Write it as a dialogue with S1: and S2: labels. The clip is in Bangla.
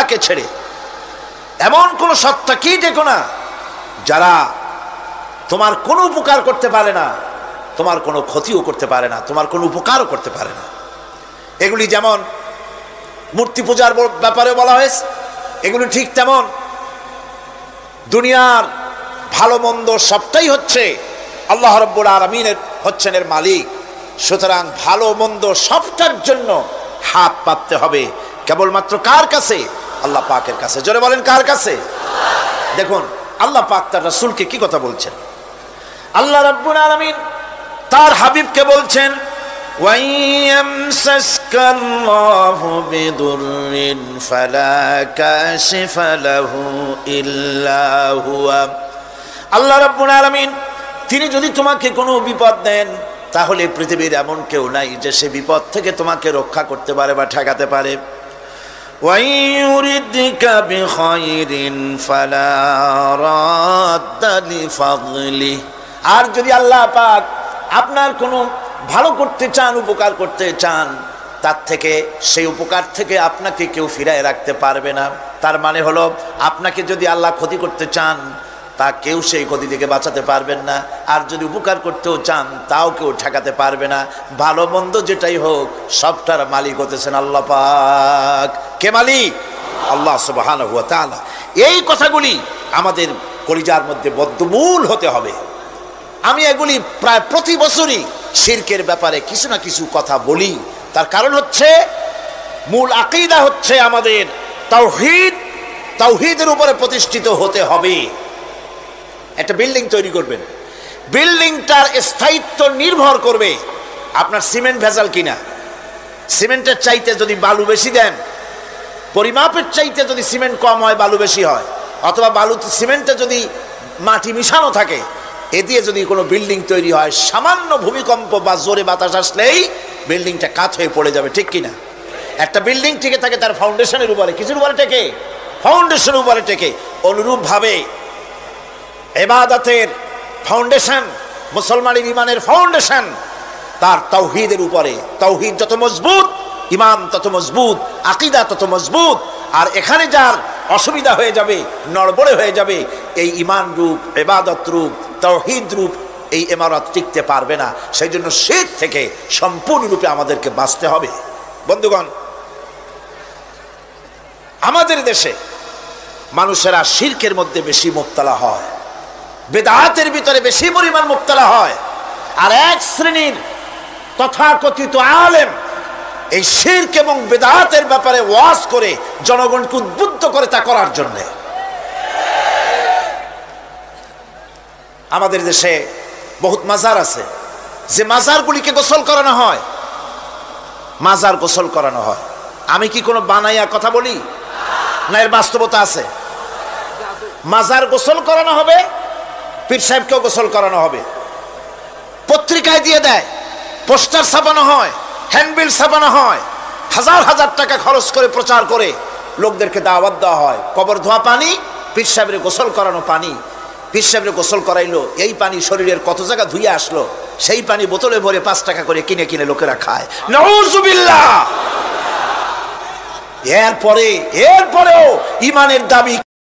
S1: আল্লাহকে ছেড়ে এমন কোন সত্তা কি দেখো না যারা তোমার কোনো উপকার করতে পারে না, তোমার কোনো ক্ষতিও করতে পারে না, তোমার কোনো উপকারও করতে পারে না। এগুলি যেমন মূর্তি পূজার ব্যাপারে বলা হয়েছে, এগুলি ঠিক তেমন দুনিয়ার ভালো মন্দ সবটাই হচ্ছে আল্লাহ রাব্বুল আলামিনের হচ্ছেন এর মালিক। সুতরাং ভালো মন্দ সবটার জন্য হাত পাততে হবে কেবলমাত্র কার কাছে? আল্লাহ পাকের কাছে। জোরে বলেন কার কাছে? দেখুন আল্লাহ পাক তার রাসূলকে কি কথা বলছেন। আল্লাহ রাব্বুল আলামিন তার হাবিবকে বলছেন, ওয়াইয়ামসাসকাল্লাহু বিদুররিন ফালা কাশিফা লাহু ইল্লা হুয়া। আল্লাহ রাব্বুল আলামিন তিনি যদি তোমাকে কোনো বিপদ দেন তাহলে পৃথিবীর এমন কেউ নাই যে সে বিপদ থেকে তোমাকে রক্ষা করতে পারে বা ঠেকাতে পারে। ওয়াইয়ুরিদকা বিখাইরিন ফালা রাদ্দা লিফাদলি। আর যদি আল্লাহ পাক আপনার কোনো ভালো করতে চান, উপকার করতে চান, তার থেকে সেই উপকার থেকে আপনাকে কেউ ফিরায় রাখতে পারবে না। তার মানে হলো আপনাকে যদি আল্লাহ ক্ষতি করতে চান তা কেউ সেই ক্ষতি থেকে বাঁচাতে পারবেন না, আর যদি উপকার করতেও চান তাও কেউ ঠেকাতে পারবে না। ভালো মন্দ যেটাই হোক সবটার মালিক হতেছেন আল্লাহ পাক। কে মালিক? আল্লাহ সুবহানাহু ওয়া তাআলা। এই কথাগুলি আমাদের কলিজার মধ্যে বদ্ধমূল হতে হবে। আমি এগুলি প্রায় প্রতি বছরই শিরকের ব্যাপারে কিছু না কিছু কথা বলি। তার কারণ হচ্ছে মূল আকীদা হচ্ছে আমাদের তাওহীদ। তাওহীদের উপরে প্রতিষ্ঠিত হতে হবে। একটা বিল্ডিং তৈরি করবেন, বিল্ডিংটার স্থায়িত্ব নির্ভর করবে আপনার সিমেন্ট ভেজাল কিনা। সিমেন্টের চাইতে যদি বালু বেশি দেন, পরিমাপের চাইতে যদি সিমেন্ট কম হয় বালু বেশি হয়, অথবা বালু সিমেন্টে যদি মাটি মিশানো থাকে, এ দিয়ে যদি কোনো বিল্ডিং তৈরি হয়, সামান্য ভূমিকম্প বা জোরে বাতাস আসলেই বিল্ডিংটা কাত হয়ে পড়ে যাবে, ঠিক কিনা? একটা বিল্ডিং টিকে থাকে তার ফাউন্ডেশনের উপরে, কিছুর উপরে টেকে, ফাউন্ডেশনের উপরে টেকে। অনুরূপভাবে ইবাদতের ফাউন্ডেশন, মুসলমানের ইমানের ফাউন্ডেশন তার তাওহীদের উপরে। তাওহীদ যত মজবুত, ইমান তত মজবুত, আকীদা তত মজবুত। আর এখানে যার অসুবিধা হয়ে যাবে, নড়বড়ে হয়ে যাবে, এই ইমান রূপ, ইবাদত রূপ, তাওহীদ রূপ এই ইমারত টিকতে পারবে না। সেই জন্য শিরক থেকে সম্পূর্ণরূপে আমাদেরকে বাঁচতে হবে। বন্ধুগণ, আমাদের দেশে মানুষেরা শিরকের মধ্যে বেশি মুবতালা হয়, বেদাতের ভিতরে বেশি পরিমাণ মুবতালা হয়। আর এক শ্রেণীর তথাকথিত আলেম এই শিরক এবং বেদাতের ব্যাপারে ওয়াজ করে জনগণকে উদ্বুদ্ধ করে তা করার জন্য। আমাদের দেশে বহুত মাজার আছে, যে মাজারগুলিকে গোসল করানো হয়, মাজার গোসল করানো হয়। আমি কি কোনো বানাইয়া কথা বলি না? এর বাস্তবতা আছে। মাজার গোসল করানো হবে, পীর সাহেবকেও গোসল করানো হবে, পত্রিকায় দিয়ে দেয়, পোস্টার ছাপানো হয়, হ্যান্ডবিল ছাপানো হয়, হাজার হাজার টাকা খরচ করে প্রচার করে লোকদেরকে দাওয়াত দেওয়া হয়। কবর ধোয়া পানি, পীর সাহেবের গোসল করানো পানি। পীর সাহেবের গোসল করাইলো, এই পানি শরীরের কত জায়গা ধুয়ে আসলো, সেই পানি বোতলে ভরে 5 টাকা করে কিনে কিনে লোকেরা খায়। নাউযুবিল্লাহ। এরপরেও ইমানের দাবি